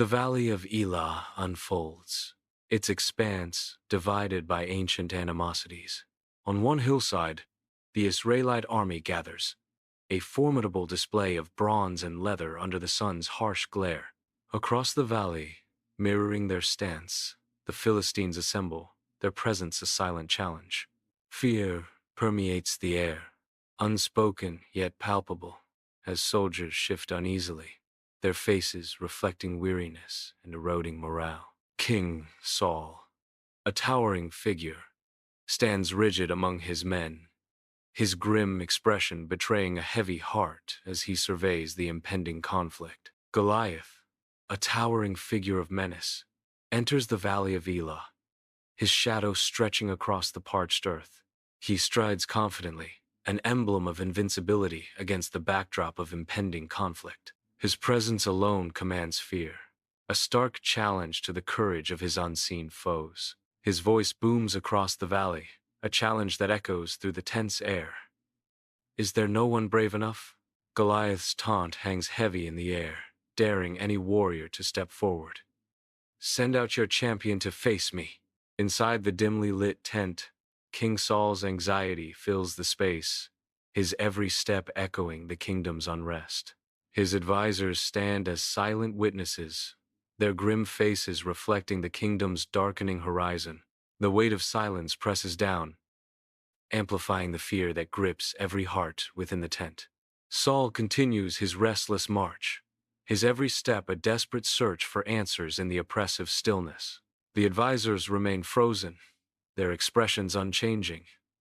The valley of Elah unfolds, its expanse divided by ancient animosities. On one hillside, the Israelite army gathers, a formidable display of bronze and leather under the sun's harsh glare. Across the valley, mirroring their stance, the Philistines assemble, their presence a silent challenge. Fear permeates the air, unspoken yet palpable, as soldiers shift uneasily, their faces reflecting weariness and eroding morale. King Saul, a towering figure, stands rigid among his men, his grim expression betraying a heavy heart as he surveys the impending conflict. Goliath, a towering figure of menace, enters the valley of Elah, his shadow stretching across the parched earth. He strides confidently, an emblem of invincibility against the backdrop of impending conflict. His presence alone commands fear, a stark challenge to the courage of his unseen foes. His voice booms across the valley, a challenge that echoes through the tense air. Is there no one brave enough? Goliath's taunt hangs heavy in the air, daring any warrior to step forward. Send out your champion to face me. Inside the dimly lit tent, King Saul's anxiety fills the space, his every step echoing the kingdom's unrest. His advisors stand as silent witnesses, their grim faces reflecting the kingdom's darkening horizon. The weight of silence presses down, amplifying the fear that grips every heart within the tent. Saul continues his restless march, his every step a desperate search for answers in the oppressive stillness. The advisors remain frozen, their expressions unchanging,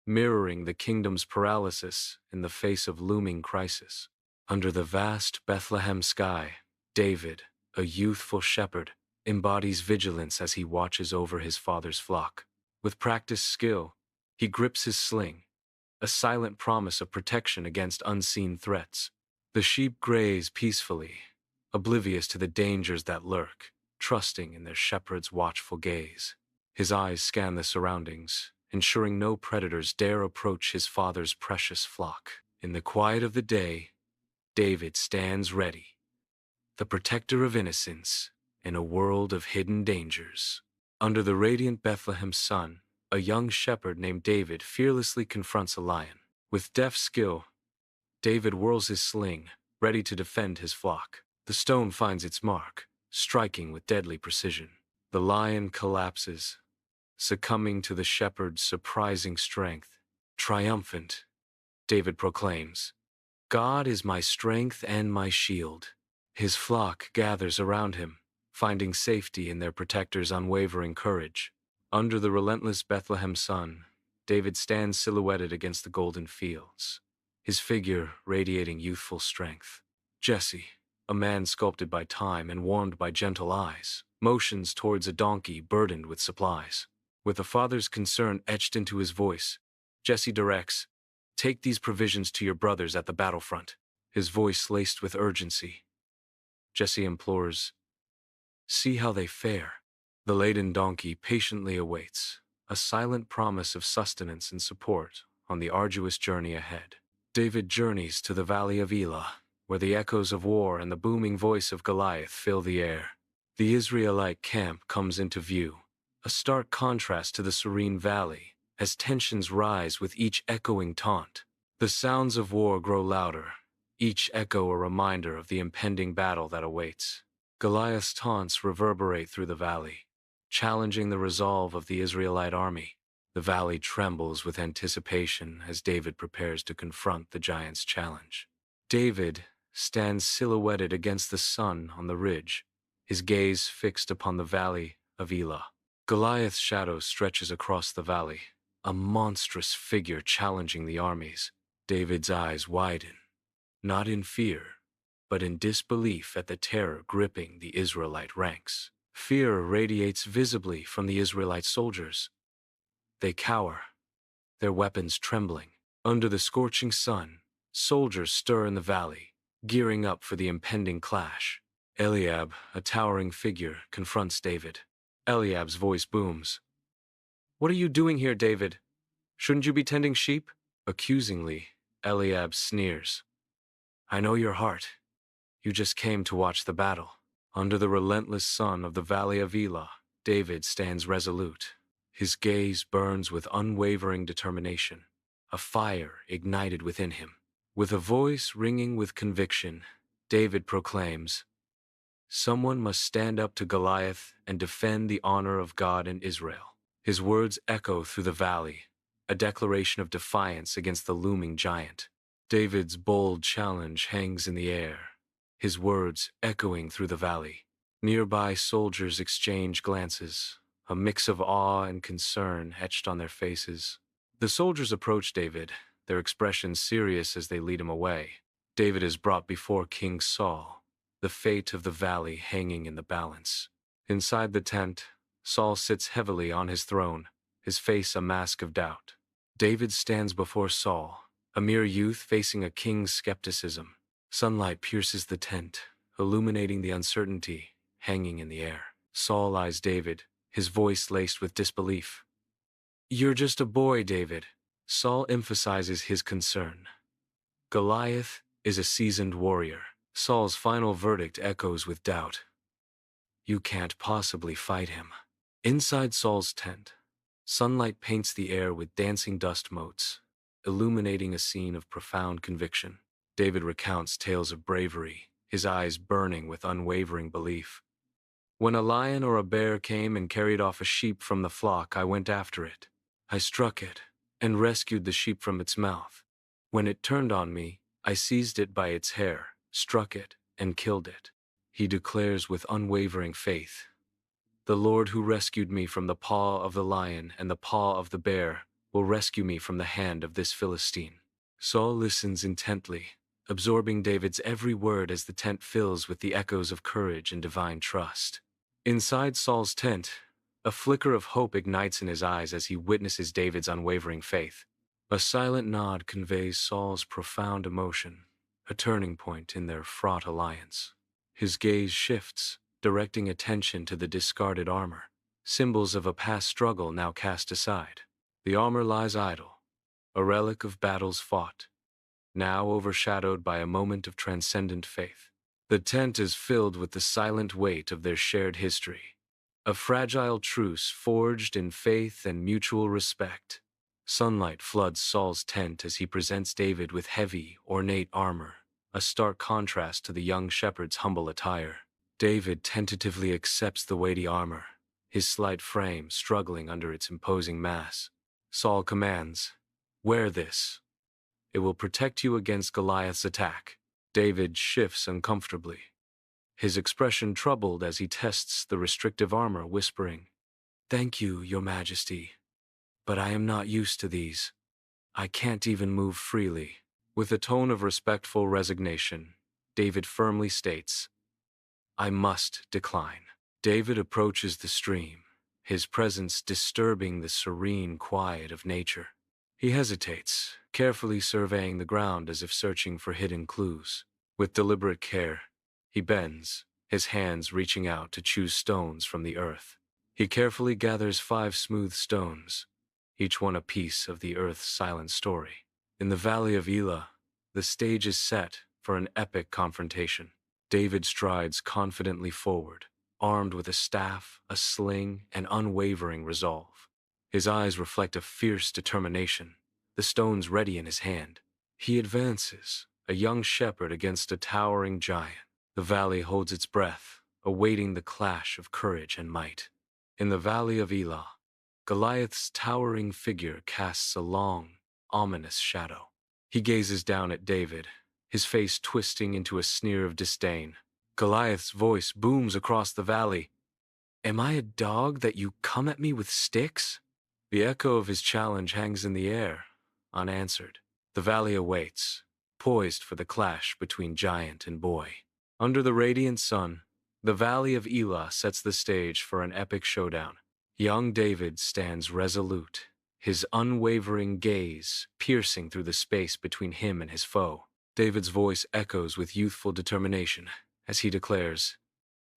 mirroring the kingdom's paralysis in the face of looming crisis. Under the vast Bethlehem sky, David, a youthful shepherd, embodies vigilance as he watches over his father's flock. With practiced skill, he grips his sling, a silent promise of protection against unseen threats. The sheep graze peacefully, oblivious to the dangers that lurk, trusting in their shepherd's watchful gaze. His eyes scan the surroundings, ensuring no predators dare approach his father's precious flock. In the quiet of the day, David stands ready, the protector of innocence in a world of hidden dangers. Under the radiant Bethlehem sun, a young shepherd named David fearlessly confronts a lion. With deft skill, David whirls his sling, ready to defend his flock. The stone finds its mark, striking with deadly precision. The lion collapses, succumbing to the shepherd's surprising strength. Triumphant, David proclaims, "God is my strength and my shield." His flock gathers around him, finding safety in their protector's unwavering courage. Under the relentless Bethlehem sun, David stands silhouetted against the golden fields, his figure radiating youthful strength. Jesse, a man sculpted by time and warmed by gentle eyes, motions towards a donkey burdened with supplies. With a father's concern etched into his voice, Jesse directs, "Take these provisions to your brothers at the battlefront." His voice laced with urgency. Jesse implores, "See how they fare." The laden donkey patiently awaits, a silent promise of sustenance and support on the arduous journey ahead. David journeys to the valley of Elah, where the echoes of war and the booming voice of Goliath fill the air. The Israelite camp comes into view, a stark contrast to the serene valley, as tensions rise with each echoing taunt. The sounds of war grow louder, each echo a reminder of the impending battle that awaits. Goliath's taunts reverberate through the valley, challenging the resolve of the Israelite army. The valley trembles with anticipation as David prepares to confront the giant's challenge. David stands silhouetted against the sun on the ridge, his gaze fixed upon the valley of Elah. Goliath's shadow stretches across the valley, a monstrous figure challenging the armies. David's eyes widen, not in fear, but in disbelief at the terror gripping the Israelite ranks. Fear radiates visibly from the Israelite soldiers. They cower, their weapons trembling. Under the scorching sun, soldiers stir in the valley, gearing up for the impending clash. Eliab, a towering figure, confronts David. Eliab's voice booms. "What are you doing here, David? Shouldn't you be tending sheep?" Accusingly, Eliab sneers. "I know your heart. You just came to watch the battle." Under the relentless sun of the valley of Elah, David stands resolute. His gaze burns with unwavering determination, a fire ignited within him. With a voice ringing with conviction, David proclaims, "Someone must stand up to Goliath and defend the honor of God and Israel." His words echo through the valley, a declaration of defiance against the looming giant. David's bold challenge hangs in the air, his words echoing through the valley. Nearby soldiers exchange glances, a mix of awe and concern etched on their faces. The soldiers approach David, their expressions serious as they lead him away. David is brought before King Saul, the fate of the valley hanging in the balance. Inside the tent, Saul sits heavily on his throne, his face a mask of doubt. David stands before Saul, a mere youth facing a king's skepticism. Sunlight pierces the tent, illuminating the uncertainty hanging in the air. Saul eyes David, his voice laced with disbelief. "You're just a boy, David." Saul emphasizes his concern. "Goliath is a seasoned warrior." Saul's final verdict echoes with doubt. "You can't possibly fight him." Inside Saul's tent, sunlight paints the air with dancing dust motes, illuminating a scene of profound conviction. David recounts tales of bravery, his eyes burning with unwavering belief. "When a lion or a bear came and carried off a sheep from the flock, I went after it. I struck it and rescued the sheep from its mouth. When it turned on me, I seized it by its hair, struck it, and killed it." He declares with unwavering faith, "The Lord who rescued me from the paw of the lion and the paw of the bear will rescue me from the hand of this Philistine." Saul listens intently, absorbing David's every word as the tent fills with the echoes of courage and divine trust. Inside Saul's tent, a flicker of hope ignites in his eyes as he witnesses David's unwavering faith. A silent nod conveys Saul's profound emotion, a turning point in their fraught alliance. His gaze shifts, directing attention to the discarded armor, symbols of a past struggle now cast aside. The armor lies idle, a relic of battles fought, now overshadowed by a moment of transcendent faith. The tent is filled with the silent weight of their shared history, a fragile truce forged in faith and mutual respect. Sunlight floods Saul's tent as he presents David with heavy, ornate armor, a stark contrast to the young shepherd's humble attire. David tentatively accepts the weighty armor, his slight frame struggling under its imposing mass. Saul commands, "Wear this. It will protect you against Goliath's attack." David shifts uncomfortably, his expression troubled as he tests the restrictive armor, whispering, "Thank you, Your Majesty, but I am not used to these. I can't even move freely." With a tone of respectful resignation, David firmly states, "I must decline." David approaches the stream, his presence disturbing the serene quiet of nature. He hesitates, carefully surveying the ground as if searching for hidden clues. With deliberate care, he bends, his hands reaching out to choose stones from the earth. He carefully gathers 5 smooth stones, each one a piece of the earth's silent story. In the valley of Elah, the stage is set for an epic confrontation. David strides confidently forward, armed with a staff, a sling, and unwavering resolve. His eyes reflect a fierce determination, the stones ready in his hand. He advances, a young shepherd against a towering giant. The valley holds its breath, awaiting the clash of courage and might. In the valley of Elah, Goliath's towering figure casts a long, ominous shadow. He gazes down at David, his face twisting into a sneer of disdain. Goliath's voice booms across the valley. "Am I a dog that you come at me with sticks?" The echo of his challenge hangs in the air, unanswered. The valley awaits, poised for the clash between giant and boy. Under the radiant sun, the valley of Elah sets the stage for an epic showdown. Young David stands resolute, his unwavering gaze piercing through the space between him and his foe. David's voice echoes with youthful determination as he declares,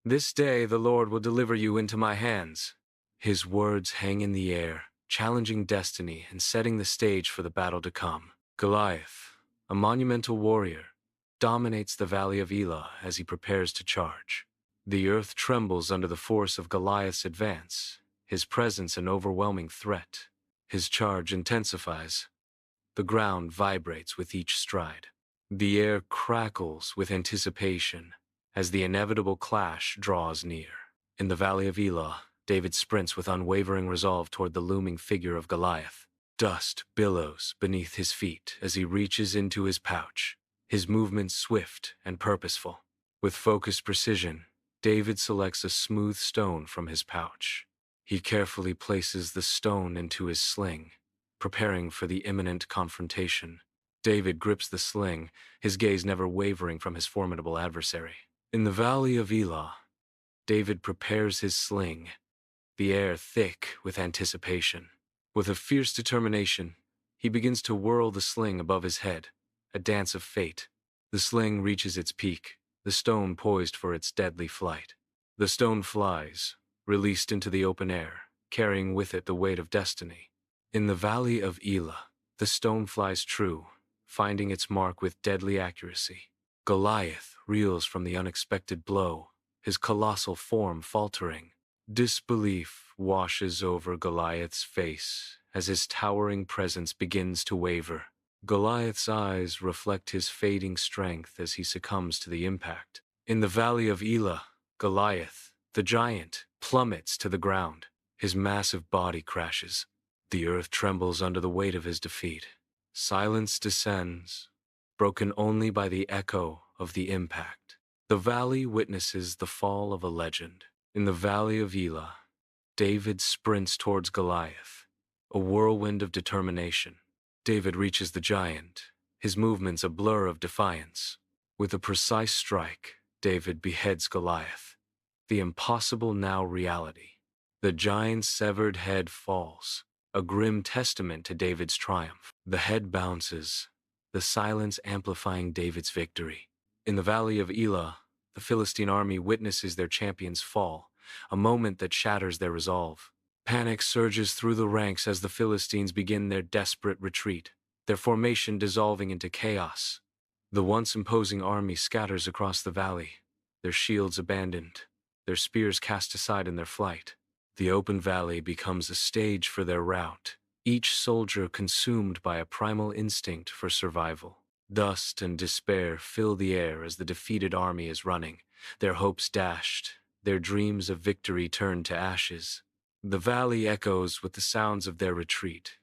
"This day the Lord will deliver you into my hands." His words hang in the air, challenging destiny and setting the stage for the battle to come. Goliath, a monumental warrior, dominates the valley of Elah as he prepares to charge. The earth trembles under the force of Goliath's advance, his presence an overwhelming threat. His charge intensifies. The ground vibrates with each stride. The air crackles with anticipation as the inevitable clash draws near. In the valley of Elah, David sprints with unwavering resolve toward the looming figure of Goliath. Dust billows beneath his feet as he reaches into his pouch, his movements swift and purposeful. With focused precision, David selects a smooth stone from his pouch. He carefully places the stone into his sling, preparing for the imminent confrontation. David grips the sling, his gaze never wavering from his formidable adversary. In the valley of Elah, David prepares his sling, the air thick with anticipation. With a fierce determination, he begins to whirl the sling above his head, a dance of fate. The sling reaches its peak, the stone poised for its deadly flight. The stone flies, released into the open air, carrying with it the weight of destiny. In the valley of Elah, the stone flies true, finding its mark with deadly accuracy. Goliath reels from the unexpected blow, his colossal form faltering. Disbelief washes over Goliath's face as his towering presence begins to waver. Goliath's eyes reflect his fading strength as he succumbs to the impact. In the valley of Elah, Goliath, the giant, plummets to the ground. His massive body crashes. The earth trembles under the weight of his defeat. Silence descends, broken only by the echo of the impact. The valley witnesses the fall of a legend. In the valley of Elah, David sprints towards Goliath, a whirlwind of determination. David reaches the giant, his movements a blur of defiance. With a precise strike, David beheads Goliath, the impossible now reality. The giant's severed head falls, a grim testament to David's triumph. The head bounces, the silence amplifying David's victory. In the valley of Elah, the Philistine army witnesses their champion's fall, a moment that shatters their resolve. Panic surges through the ranks as the Philistines begin their desperate retreat, their formation dissolving into chaos. The once imposing army scatters across the valley, their shields abandoned, their spears cast aside in their flight. The open valley becomes a stage for their rout, each soldier consumed by a primal instinct for survival. Dust and despair fill the air as the defeated army is running, their hopes dashed, their dreams of victory turned to ashes. The valley echoes with the sounds of their retreat,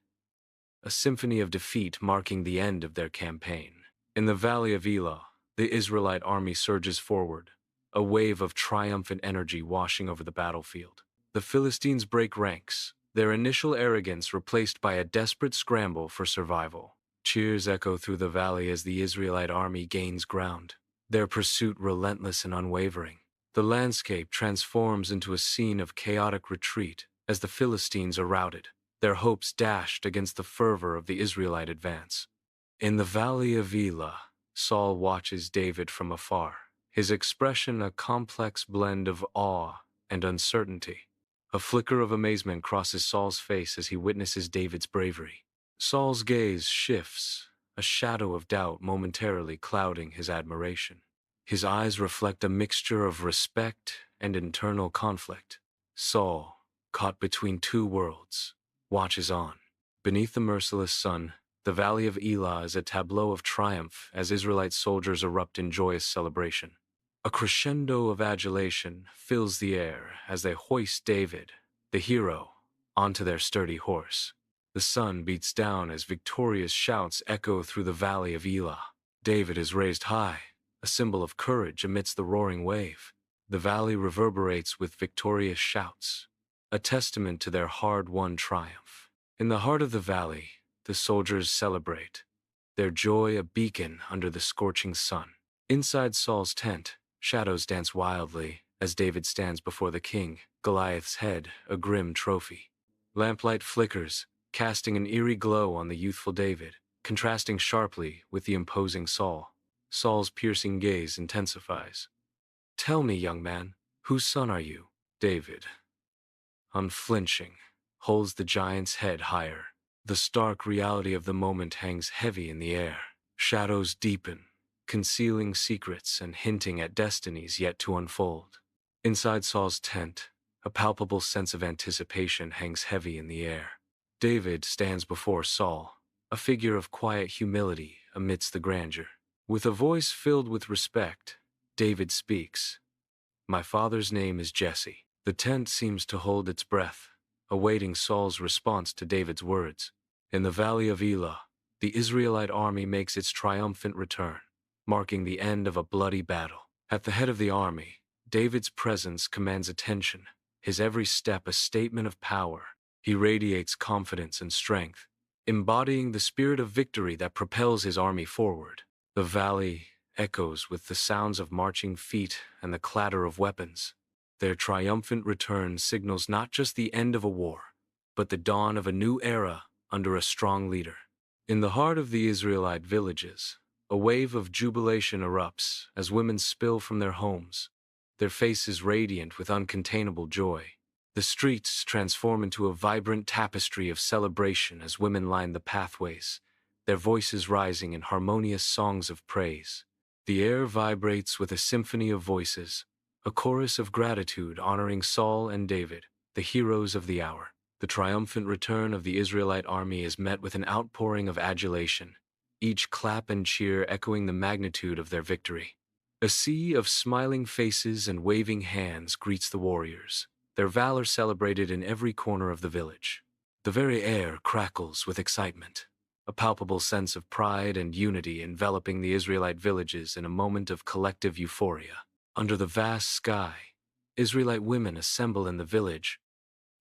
a symphony of defeat marking the end of their campaign. In the valley of Elah, the Israelite army surges forward, a wave of triumphant energy washing over the battlefield. The Philistines break ranks, their initial arrogance replaced by a desperate scramble for survival. Cheers echo through the valley as the Israelite army gains ground, their pursuit relentless and unwavering. The landscape transforms into a scene of chaotic retreat as the Philistines are routed, their hopes dashed against the fervor of the Israelite advance. In the valley of Elah, Saul watches David from afar, his expression a complex blend of awe and uncertainty. A flicker of amazement crosses Saul's face as he witnesses David's bravery. Saul's gaze shifts, a shadow of doubt momentarily clouding his admiration. His eyes reflect a mixture of respect and internal conflict. Saul, caught between two worlds, watches on. Beneath the merciless sun, the valley of Elah is a tableau of triumph as Israelite soldiers erupt in joyous celebration. A crescendo of adulation fills the air as they hoist David, the hero, onto their sturdy horse. The sun beats down as victorious shouts echo through the valley of Elah. David is raised high, a symbol of courage amidst the roaring wave. The valley reverberates with victorious shouts, a testament to their hard-won triumph. In the heart of the valley, the soldiers celebrate, their joy a beacon under the scorching sun. Inside Saul's tent, shadows dance wildly as David stands before the king, Goliath's head a grim trophy. Lamplight flickers, casting an eerie glow on the youthful David, contrasting sharply with the imposing Saul. Saul's piercing gaze intensifies. "Tell me, young man, whose son are you?" David, unflinching, holds the giant's head higher. The stark reality of the moment hangs heavy in the air. Shadows deepen, concealing secrets and hinting at destinies yet to unfold. Inside Saul's tent, a palpable sense of anticipation hangs heavy in the air. David stands before Saul, a figure of quiet humility amidst the grandeur. With a voice filled with respect, David speaks, "My father's name is Jesse." The tent seems to hold its breath, awaiting Saul's response to David's words. In the valley of Elah, the Israelite army makes its triumphant return, marking the end of a bloody battle. At the head of the army, David's presence commands attention, his every step a statement of power. He radiates confidence and strength, embodying the spirit of victory that propels his army forward. The valley echoes with the sounds of marching feet and the clatter of weapons. Their triumphant return signals not just the end of a war, but the dawn of a new era under a strong leader. In the heart of the Israelite villages, a wave of jubilation erupts as women spill from their homes, their faces radiant with uncontainable joy. The streets transform into a vibrant tapestry of celebration as women line the pathways, their voices rising in harmonious songs of praise. The air vibrates with a symphony of voices, a chorus of gratitude honoring Saul and David, the heroes of the hour. The triumphant return of the Israelite army is met with an outpouring of adulation, each clap and cheer echoing the magnitude of their victory. A sea of smiling faces and waving hands greets the warriors, their valor celebrated in every corner of the village. The very air crackles with excitement, a palpable sense of pride and unity enveloping the Israelite villages in a moment of collective euphoria. Under the vast sky, Israelite women assemble in the village,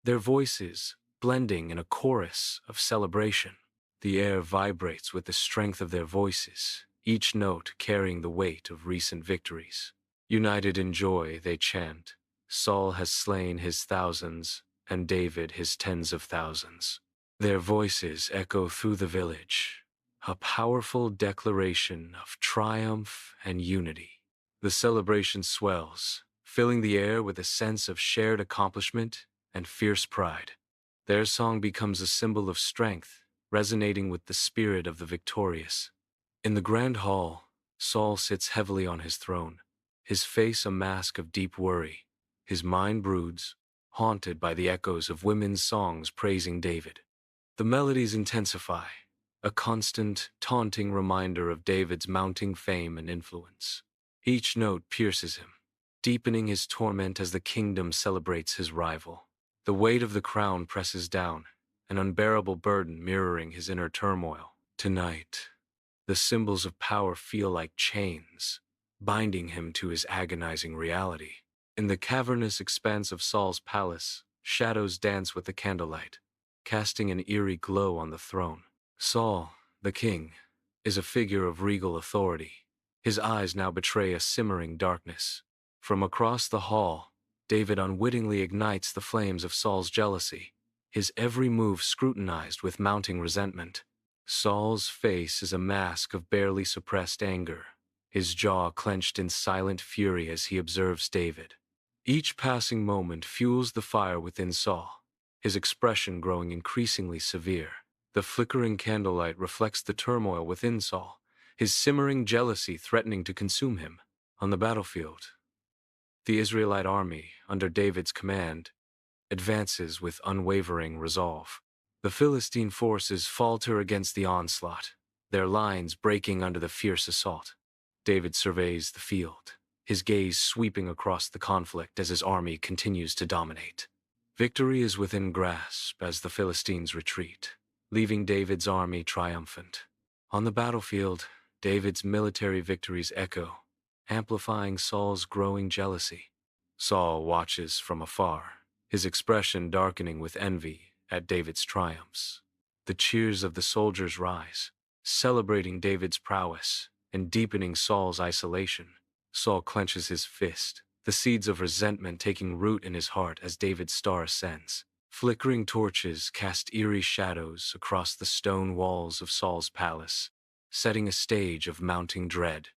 their voices blending in a chorus of celebration. The air vibrates with the strength of their voices, each note carrying the weight of recent victories. United in joy, they chant, "Saul has slain his thousands, and David his tens of thousands." Their voices echo through the village, a powerful declaration of triumph and unity. The celebration swells, filling the air with a sense of shared accomplishment and fierce pride. Their song becomes a symbol of strength, resonating with the spirit of the victorious. In the grand hall, Saul sits heavily on his throne, his face a mask of deep worry. His mind broods, haunted by the echoes of women's songs praising David. The melodies intensify, a constant, taunting reminder of David's mounting fame and influence. Each note pierces him, deepening his torment as the kingdom celebrates his rival. The weight of the crown presses down, an unbearable burden mirroring his inner turmoil. Tonight, the symbols of power feel like chains, binding him to his agonizing reality. In the cavernous expanse of Saul's palace, shadows dance with the candlelight, casting an eerie glow on the throne. Saul, the king, is a figure of regal authority. His eyes now betray a simmering darkness. From across the hall, David unwittingly ignites the flames of Saul's jealousy, his every move scrutinized with mounting resentment. Saul's face is a mask of barely suppressed anger, his jaw clenched in silent fury as he observes David. Each passing moment fuels the fire within Saul, his expression growing increasingly severe. The flickering candlelight reflects the turmoil within Saul, his simmering jealousy threatening to consume him. On the battlefield, the Israelite army, under David's command, advances with unwavering resolve. The Philistine forces falter against the onslaught, their lines breaking under the fierce assault. David surveys the field, his gaze sweeping across the conflict as his army continues to dominate. Victory is within grasp as the Philistines retreat, leaving David's army triumphant. On the battlefield, David's military victories echo, amplifying Saul's growing jealousy. Saul watches from afar, his expression darkening with envy at David's triumphs. The cheers of the soldiers rise, celebrating David's prowess and deepening Saul's isolation. Saul clenches his fist, the seeds of resentment taking root in his heart as David's star ascends. Flickering torches cast eerie shadows across the stone walls of Saul's palace, setting a stage of mounting dread.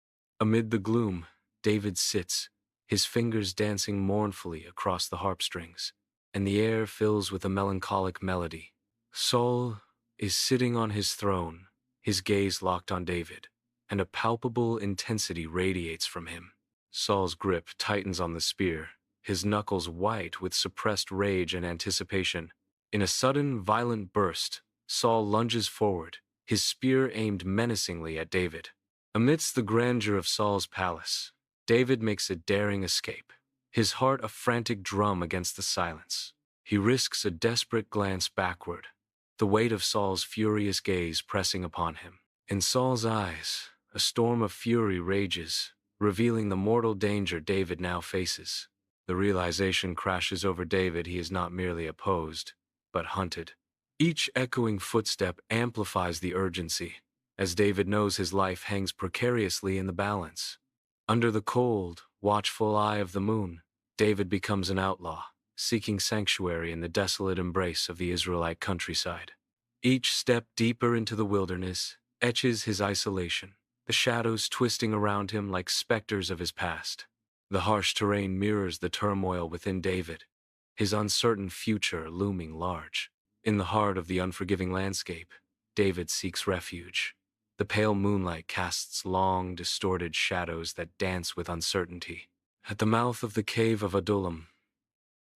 Amid the gloom, David sits, his fingers dancing mournfully across the harpstrings, and the air fills with a melancholic melody. Saul is sitting on his throne, his gaze locked on David, and a palpable intensity radiates from him. Saul's grip tightens on the spear, his knuckles white with suppressed rage and anticipation. In a sudden, violent burst, Saul lunges forward, his spear aimed menacingly at David. Amidst the grandeur of Saul's palace, David makes a daring escape, his heart a frantic drum against the silence. He risks a desperate glance backward, the weight of Saul's furious gaze pressing upon him. In Saul's eyes, a storm of fury rages, revealing the mortal danger David now faces. The realization crashes over David he is not merely opposed, but hunted. Each echoing footstep amplifies the urgency, as David knows his life hangs precariously in the balance. Under the cold, watchful eye of the moon, David becomes an outlaw, seeking sanctuary in the desolate embrace of the Israelite countryside. Each step deeper into the wilderness etches his isolation, the shadows twisting around him like specters of his past. The harsh terrain mirrors the turmoil within David, his uncertain future looming large. In the heart of the unforgiving landscape, David seeks refuge. The pale moonlight casts long, distorted shadows that dance with uncertainty. At the mouth of the cave of Adullam,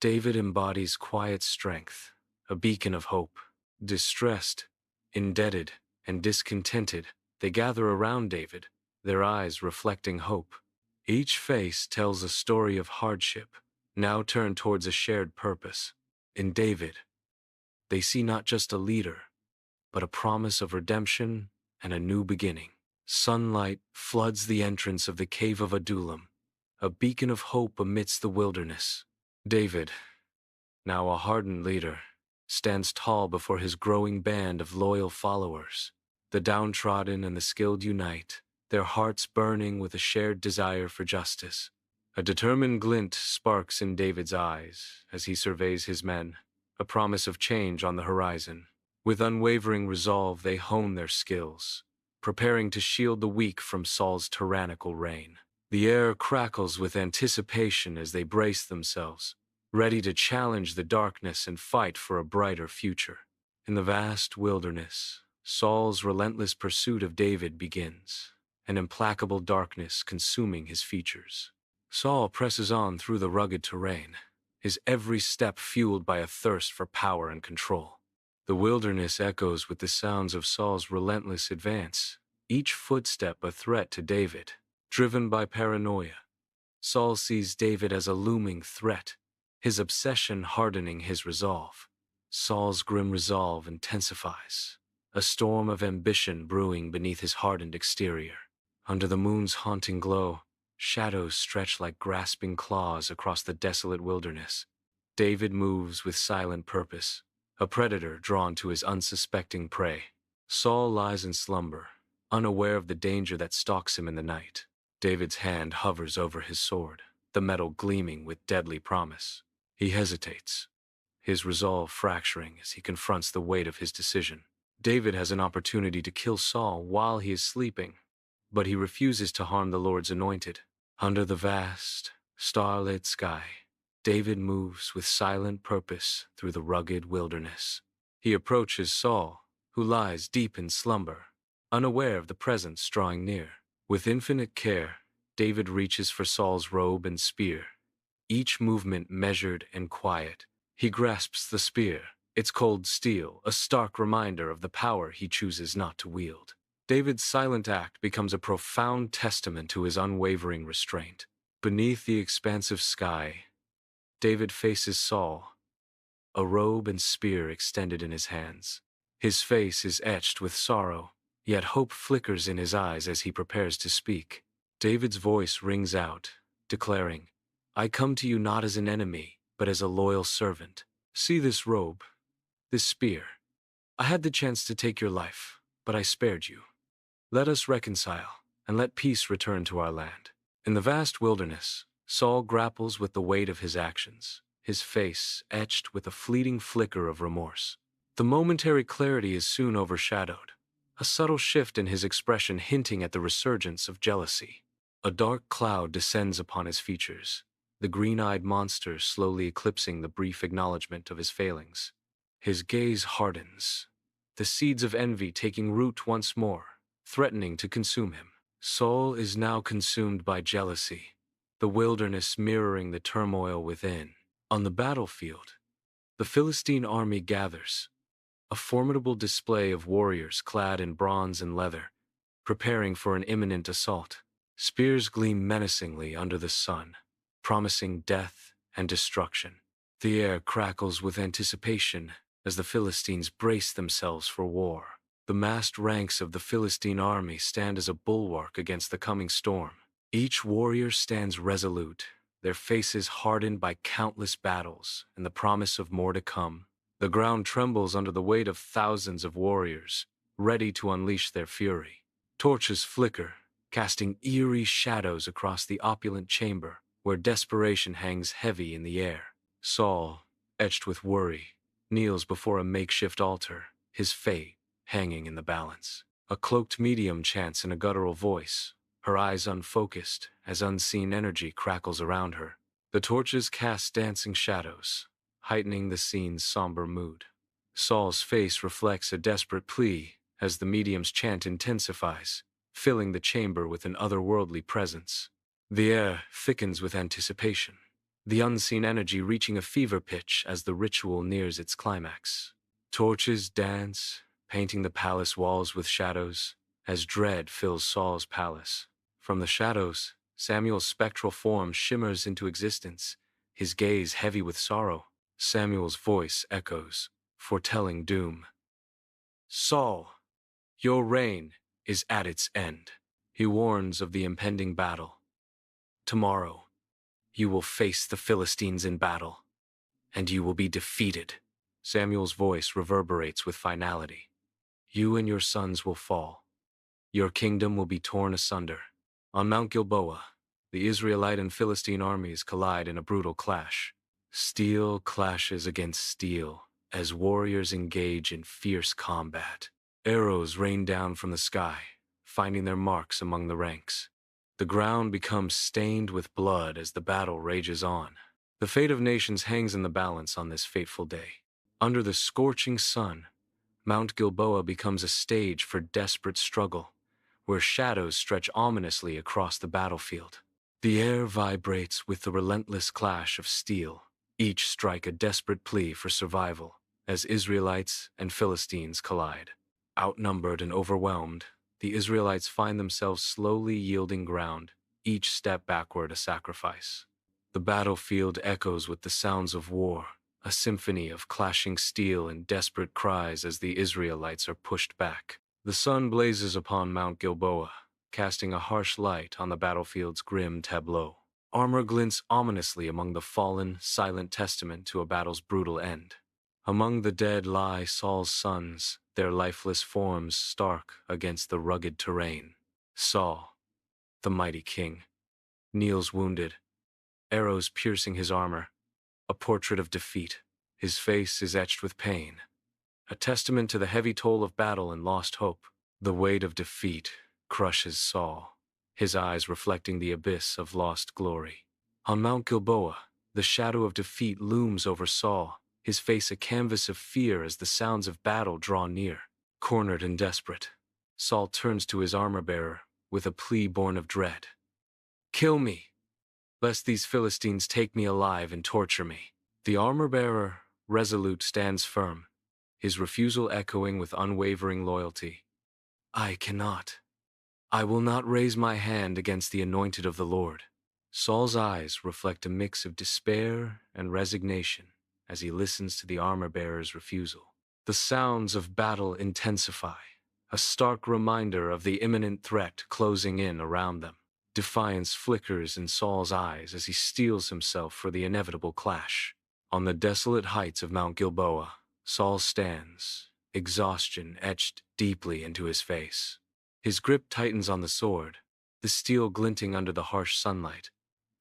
David embodies quiet strength, a beacon of hope. Distressed, indebted, and discontented, they gather around David, their eyes reflecting hope. Each face tells a story of hardship, now turned towards a shared purpose. In David, they see not just a leader, but a promise of redemption and a new beginning. Sunlight floods the entrance of the cave of Adullam, a beacon of hope amidst the wilderness. David, now a hardened leader, stands tall before his growing band of loyal followers. The downtrodden and the skilled unite, their hearts burning with a shared desire for justice. A determined glint sparks in David's eyes as he surveys his men, a promise of change on the horizon. With unwavering resolve they hone their skills, preparing to shield the weak from Saul's tyrannical reign. The air crackles with anticipation as they brace themselves, ready to challenge the darkness and fight for a brighter future. In the vast wilderness, Saul's relentless pursuit of David begins, an implacable darkness consuming his features. Saul presses on through the rugged terrain, his every step fueled by a thirst for power and control. The wilderness echoes with the sounds of Saul's relentless advance, each footstep a threat to David. Driven by paranoia, Saul sees David as a looming threat, his obsession hardening his resolve. Saul's grim resolve intensifies, a storm of ambition brewing beneath his hardened exterior. Under the moon's haunting glow, shadows stretch like grasping claws across the desolate wilderness. David moves with silent purpose, a predator drawn to his unsuspecting prey. Saul lies in slumber, unaware of the danger that stalks him in the night. David's hand hovers over his sword, the metal gleaming with deadly promise. He hesitates, his resolve fracturing as he confronts the weight of his decision. David has an opportunity to kill Saul while he is sleeping, but he refuses to harm the Lord's anointed. Under the vast, starlit sky, David moves with silent purpose through the rugged wilderness. He approaches Saul, who lies deep in slumber, unaware of the presence drawing near. With infinite care, David reaches for Saul's robe and spear, each movement measured and quiet. He grasps the spear, its cold steel, a stark reminder of the power he chooses not to wield. David's silent act becomes a profound testament to his unwavering restraint. Beneath the expansive sky, David faces Saul, a robe and spear extended in his hands. His face is etched with sorrow, yet hope flickers in his eyes as he prepares to speak. David's voice rings out, declaring, "I come to you not as an enemy, but as a loyal servant. See this robe, this spear. I had the chance to take your life, but I spared you. Let us reconcile, and let peace return to our land." In the vast wilderness, Saul grapples with the weight of his actions, his face etched with a fleeting flicker of remorse. The momentary clarity is soon overshadowed, a subtle shift in his expression hinting at the resurgence of jealousy. A dark cloud descends upon his features, the green-eyed monster slowly eclipsing the brief acknowledgement of his failings. His gaze hardens, the seeds of envy taking root once more, threatening to consume him. Saul is now consumed by jealousy, the wilderness mirroring the turmoil within. On the battlefield, the Philistine army gathers, a formidable display of warriors clad in bronze and leather, preparing for an imminent assault. Spears gleam menacingly under the sun, promising death and destruction. The air crackles with anticipation as the Philistines brace themselves for war. The massed ranks of the Philistine army stand as a bulwark against the coming storm. Each warrior stands resolute, their faces hardened by countless battles and the promise of more to come. The ground trembles under the weight of thousands of warriors, ready to unleash their fury. Torches flicker, casting eerie shadows across the opulent chamber where desperation hangs heavy in the air. Saul, etched with worry, kneels before a makeshift altar, his fate hanging in the balance. A cloaked medium chants in a guttural voice, her eyes unfocused as unseen energy crackles around her. The torches cast dancing shadows, heightening the scene's somber mood. Saul's face reflects a desperate plea as the medium's chant intensifies, filling the chamber with an otherworldly presence. The air thickens with anticipation, the unseen energy reaching a fever pitch as the ritual nears its climax. Torches dance, painting the palace walls with shadows, as dread fills Saul's palace. From the shadows, Samuel's spectral form shimmers into existence, his gaze heavy with sorrow. Samuel's voice echoes, foretelling doom. Saul, your reign is at its end. He warns of the impending battle. Tomorrow, you will face the Philistines in battle, and you will be defeated. Samuel's voice reverberates with finality. You and your sons will fall. Your kingdom will be torn asunder. On Mount Gilboa, the Israelite and Philistine armies collide in a brutal clash. Steel clashes against steel as warriors engage in fierce combat. Arrows rain down from the sky, finding their marks among the ranks. The ground becomes stained with blood as the battle rages on. The fate of nations hangs in the balance on this fateful day. Under the scorching sun, Mount Gilboa becomes a stage for desperate struggle, where shadows stretch ominously across the battlefield. The air vibrates with the relentless clash of steel, each strike a desperate plea for survival, as Israelites and Philistines collide. Outnumbered and overwhelmed, the Israelites find themselves slowly yielding ground, each step backward a sacrifice. The battlefield echoes with the sounds of war, a symphony of clashing steel and desperate cries as the Israelites are pushed back. The sun blazes upon Mount Gilboa, casting a harsh light on the battlefield's grim tableau. Armor glints ominously among the fallen, silent testament to a battle's brutal end. Among the dead lie Saul's sons, their lifeless forms stark against the rugged terrain. Saul, the mighty king, kneels wounded, arrows piercing his armor, a portrait of defeat. His face is etched with pain, a testament to the heavy toll of battle and lost hope. The weight of defeat crushes Saul, his eyes reflecting the abyss of lost glory. On Mount Gilboa, the shadow of defeat looms over Saul, his face a canvas of fear as the sounds of battle draw near. Cornered and desperate, Saul turns to his armor-bearer with a plea born of dread. Kill me, lest these Philistines take me alive and torture me. The armor-bearer, resolute, stands firm, his refusal echoing with unwavering loyalty. I cannot. I will not raise my hand against the anointed of the Lord. Saul's eyes reflect a mix of despair and resignation as he listens to the armor-bearer's refusal. The sounds of battle intensify, a stark reminder of the imminent threat closing in around them. Defiance flickers in Saul's eyes as he steels himself for the inevitable clash. On the desolate heights of Mount Gilboa, Saul stands, exhaustion etched deeply into his face. His grip tightens on the sword, the steel glinting under the harsh sunlight.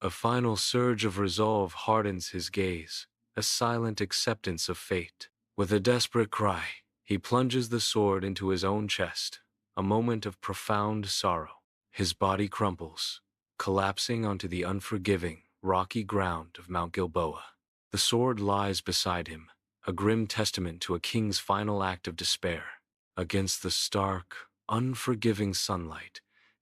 A final surge of resolve hardens his gaze, a silent acceptance of fate. With a desperate cry, he plunges the sword into his own chest, a moment of profound sorrow. His body crumples, collapsing onto the unforgiving, rocky ground of Mount Gilboa. The sword lies beside him, a grim testament to a king's final act of despair. Against the stark, unforgiving sunlight,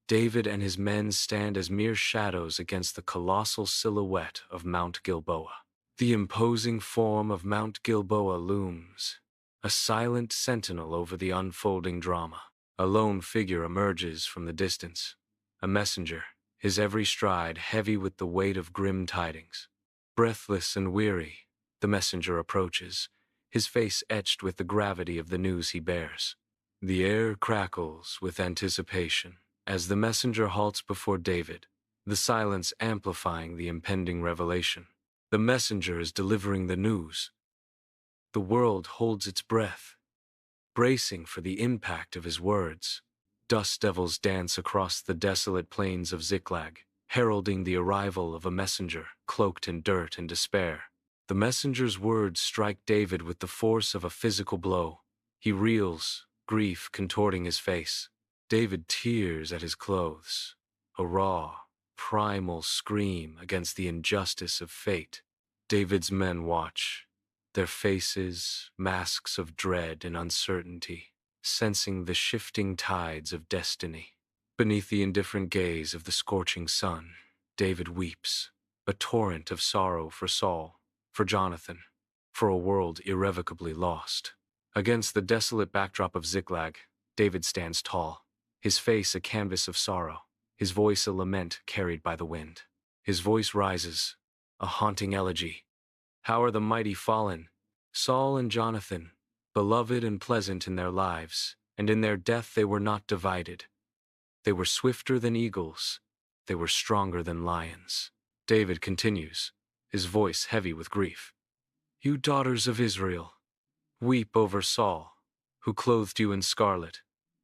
David and his men stand as mere shadows against the colossal silhouette of Mount Gilboa. The imposing form of Mount Gilboa looms, a silent sentinel over the unfolding drama. A lone figure emerges from the distance, a messenger, his every stride heavy with the weight of grim tidings. Breathless and weary, the messenger approaches, his face etched with the gravity of the news he bears. The air crackles with anticipation as the messenger halts before David, the silence amplifying the impending revelation. The messenger is delivering the news. The world holds its breath, bracing for the impact of his words. Dust devils dance across the desolate plains of Ziklag, heralding the arrival of a messenger cloaked in dirt and despair. The messenger's words strike David with the force of a physical blow. He reels, grief contorting his face. David tears at his clothes, a raw, primal scream against the injustice of fate. David's men watch, their faces masks of dread and uncertainty, sensing the shifting tides of destiny. Beneath the indifferent gaze of the scorching sun, David weeps, a torrent of sorrow for Saul, for Jonathan, for a world irrevocably lost. Against the desolate backdrop of Ziklag, David stands tall, his face a canvas of sorrow, his voice a lament carried by the wind. His voice rises, a haunting elegy. How are the mighty fallen, Saul and Jonathan, beloved and pleasant in their lives, and in their death they were not divided. They were swifter than eagles, they were stronger than lions. David continues, his voice heavy with grief. You daughters of Israel, weep over Saul, who clothed you in scarlet,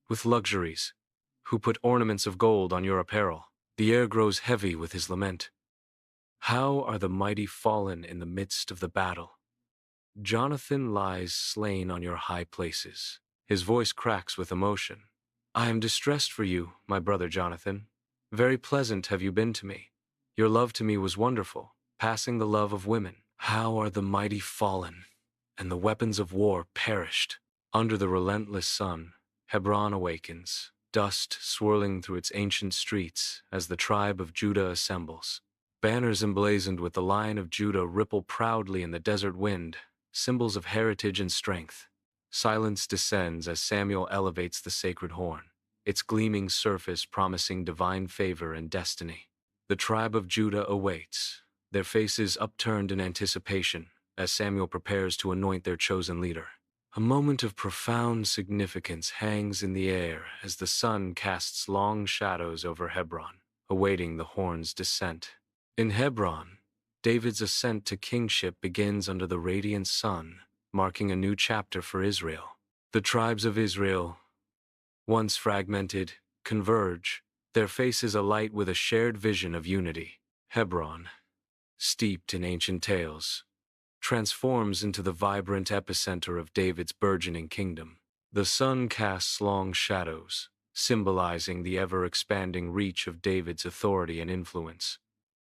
with luxuries, who put ornaments of gold on your apparel. The air grows heavy with his lament. How are the mighty fallen in the midst of the battle? Jonathan lies slain on your high places. His voice cracks with emotion. I am distressed for you, my brother Jonathan. Very pleasant have you been to me. Your love to me was wonderful, passing the love of women. How are the mighty fallen, and the weapons of war perished? Under the relentless sun, Hebron awakens, dust swirling through its ancient streets as the tribe of Judah assembles. Banners emblazoned with the Lion of Judah ripple proudly in the desert wind, symbols of heritage and strength. Silence descends as Samuel elevates the sacred horn, its gleaming surface promising divine favor and destiny. The tribe of Judah awaits, their faces upturned in anticipation as Samuel prepares to anoint their chosen leader. A moment of profound significance hangs in the air as the sun casts long shadows over Hebron, awaiting the horn's descent. In Hebron, David's ascent to kingship begins under the radiant sun, marking a new chapter for Israel. The tribes of Israel, once fragmented, converge, their faces alight with a shared vision of unity. Hebron, steeped in ancient tales, transforms into the vibrant epicenter of David's burgeoning kingdom. The sun casts long shadows, symbolizing the ever-expanding reach of David's authority and influence.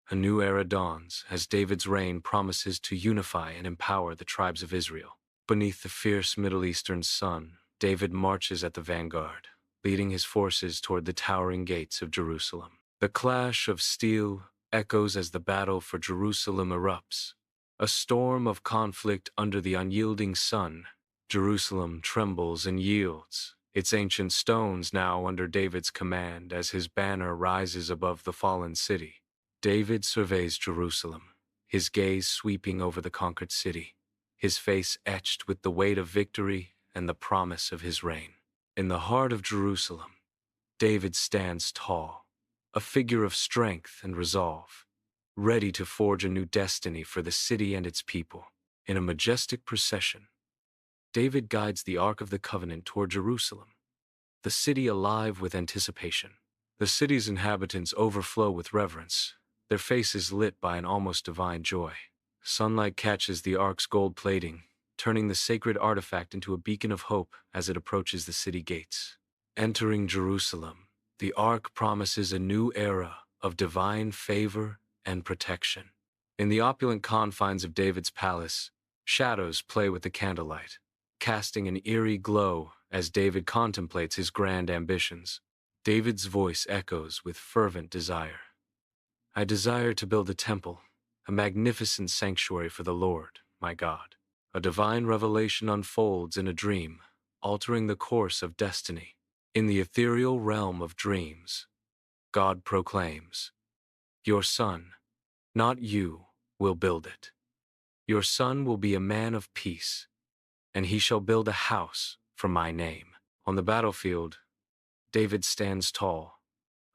A new era dawns as David's reign promises to unify and empower the tribes of Israel. Beneath the fierce Middle Eastern sun, David marches at the vanguard, leading his forces toward the towering gates of Jerusalem. The clash of steel echoes as the battle for Jerusalem erupts. A storm of conflict under the unyielding sun, Jerusalem trembles and yields, its ancient stones now under David's command as his banner rises above the fallen city. David surveys Jerusalem, his gaze sweeping over the conquered city, his face etched with the weight of victory and the promise of his reign. In the heart of Jerusalem, David stands tall, a figure of strength and resolve, ready to forge a new destiny for the city and its people. In a majestic procession, David guides the Ark of the Covenant toward Jerusalem, the city alive with anticipation. The city's inhabitants overflow with reverence, their faces lit by an almost divine joy. Sunlight catches the Ark's gold plating, turning the sacred artifact into a beacon of hope as it approaches the city gates. Entering Jerusalem, the Ark promises a new era of divine favor and protection. In the opulent confines of David's palace, shadows play with the candlelight, casting an eerie glow as David contemplates his grand ambitions. David's voice echoes with fervent desire. I desire to build a temple, a magnificent sanctuary for the Lord, my God. A divine revelation unfolds in a dream, altering the course of destiny. In the ethereal realm of dreams, God proclaims, "Your son, not you, will build it. Your son will be a man of peace, and he shall build a house for my name." On the battlefield, David stands tall,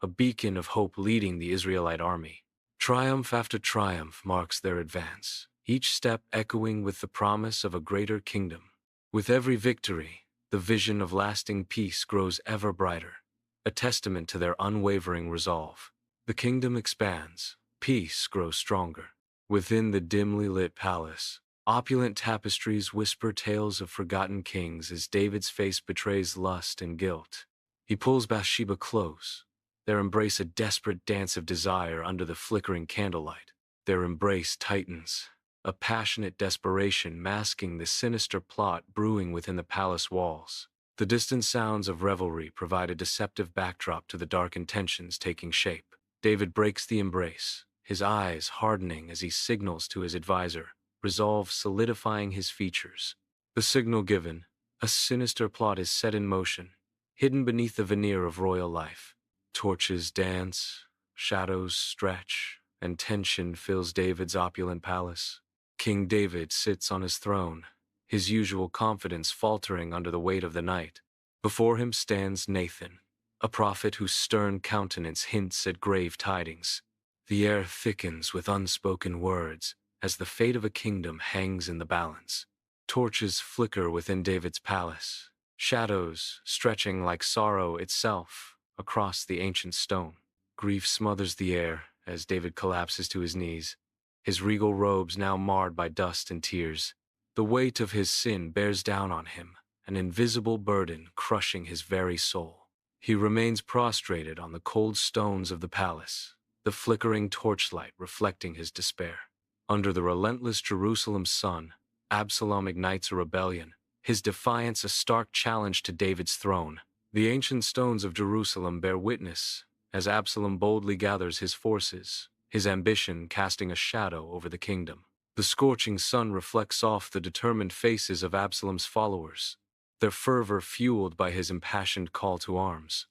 a beacon of hope leading the Israelite army. Triumph after triumph marks their advance, each step echoing with the promise of a greater kingdom. With every victory, the vision of lasting peace grows ever brighter, a testament to their unwavering resolve. The kingdom expands, peace grows stronger. Within the dimly lit palace, opulent tapestries whisper tales of forgotten kings as David's face betrays lust and guilt. He pulls Bathsheba close, their embrace a desperate dance of desire under the flickering candlelight. Their embrace tightens, a passionate desperation masking the sinister plot brewing within the palace walls. The distant sounds of revelry provide a deceptive backdrop to the dark intentions taking shape. David breaks the embrace, his eyes hardening as he signals to his advisor, resolve solidifying his features. The signal given, a sinister plot is set in motion, hidden beneath the veneer of royal life. Torches dance, shadows stretch, and tension fills David's opulent palace. King David sits on his throne, his usual confidence faltering under the weight of the night. Before him stands Nathan, a prophet whose stern countenance hints at grave tidings. The air thickens with unspoken words as the fate of a kingdom hangs in the balance. Torches flicker within David's palace, shadows stretching like sorrow itself across the ancient stone. Grief smothers the air as David collapses to his knees, his regal robes now marred by dust and tears. The weight of his sin bears down on him, an invisible burden crushing his very soul. He remains prostrated on the cold stones of the palace, the flickering torchlight reflecting his despair. Under the relentless Jerusalem sun, Absalom ignites a rebellion, his defiance a stark challenge to David's throne. The ancient stones of Jerusalem bear witness as Absalom boldly gathers his forces, his ambition casting a shadow over the kingdom. The scorching sun reflects off the determined faces of Absalom's followers, their fervor fueled by his impassioned call to arms.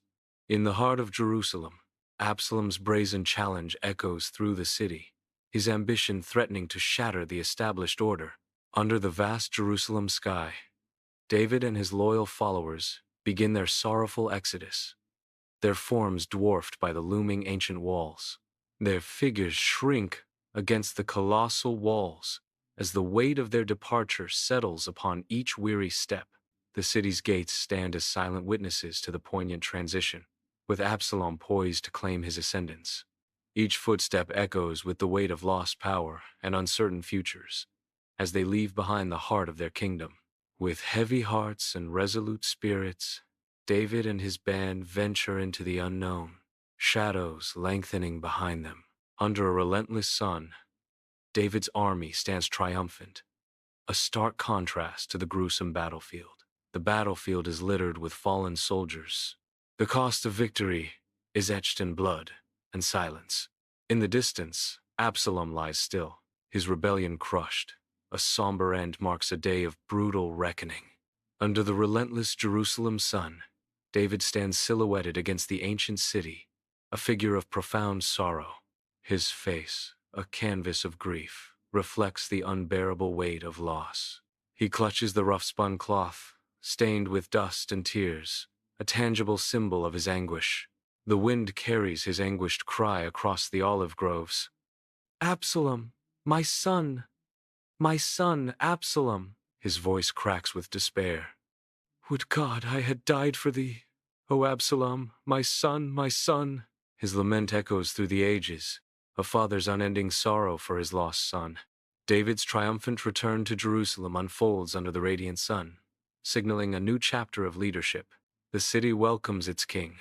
In the heart of Jerusalem, Absalom's brazen challenge echoes through the city, his ambition threatening to shatter the established order. Under the vast Jerusalem sky, David and his loyal followers begin their sorrowful exodus, their forms dwarfed by the looming ancient walls. Their figures shrink against the colossal walls as the weight of their departure settles upon each weary step. The city's gates stand as silent witnesses to the poignant transition, with Absalom poised to claim his ascendance. Each footstep echoes with the weight of lost power and uncertain futures, as they leave behind the heart of their kingdom. With heavy hearts and resolute spirits, David and his band venture into the unknown, shadows lengthening behind them. Under a relentless sun, David's army stands triumphant, a stark contrast to the gruesome battlefield. The battlefield is littered with fallen soldiers. The cost of victory is etched in blood and silence. In the distance, Absalom lies still, his rebellion crushed. A somber end marks a day of brutal reckoning. Under the relentless Jerusalem sun, David stands silhouetted against the ancient city, a figure of profound sorrow. His face, a canvas of grief, reflects the unbearable weight of loss. He clutches the rough-spun cloth, stained with dust and tears, a tangible symbol of his anguish. The wind carries his anguished cry across the olive groves. "Absalom, my son! My son, Absalom!" His voice cracks with despair. "Would God I had died for thee! O Absalom, my son, my son!" His lament echoes through the ages, a father's unending sorrow for his lost son. David's triumphant return to Jerusalem unfolds under the radiant sun, signaling a new chapter of leadership. The city welcomes its king,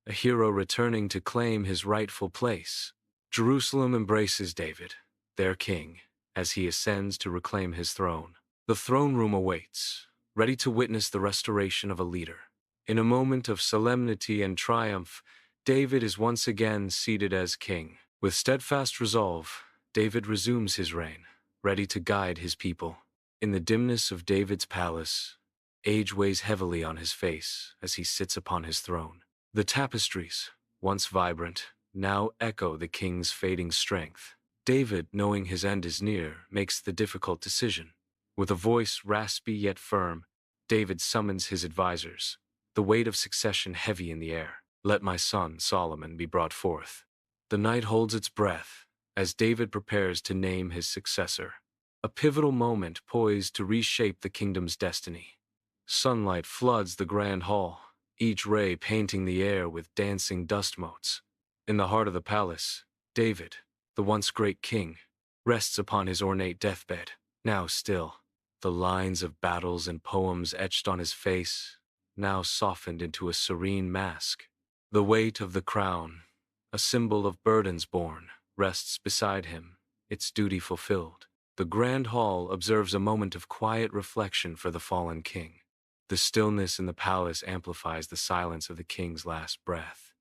a hero returning to claim his rightful place. Jerusalem embraces David, their king, as he ascends to reclaim his throne. The throne room awaits, ready to witness the restoration of a leader, In a moment of solemnity and triumph, David is once again seated as king. With steadfast resolve, David resumes his reign, ready to guide his people. In the dimness of David's palace, age weighs heavily on his face as he sits upon his throne. The tapestries, once vibrant, now echo the king's fading strength. David, knowing his end is near, makes the difficult decision. With a voice raspy yet firm, David summons his advisors, the weight of succession heavy in the air. Let my son Solomon be brought forth. The night holds its breath as David prepares to name his successor, a pivotal moment poised to reshape the kingdom's destiny. Sunlight floods the grand hall, each ray painting the air with dancing dust motes. In the heart of the palace, David, the once great king, rests upon his ornate deathbed, now still, the lines of battles and poems etched on his face, now softened into a serene mask. The weight of the crown, a symbol of burdens borne, rests beside him, its duty fulfilled. The grand hall observes a moment of quiet reflection for the fallen king. The stillness in the palace amplifies the silence of the king's last breath.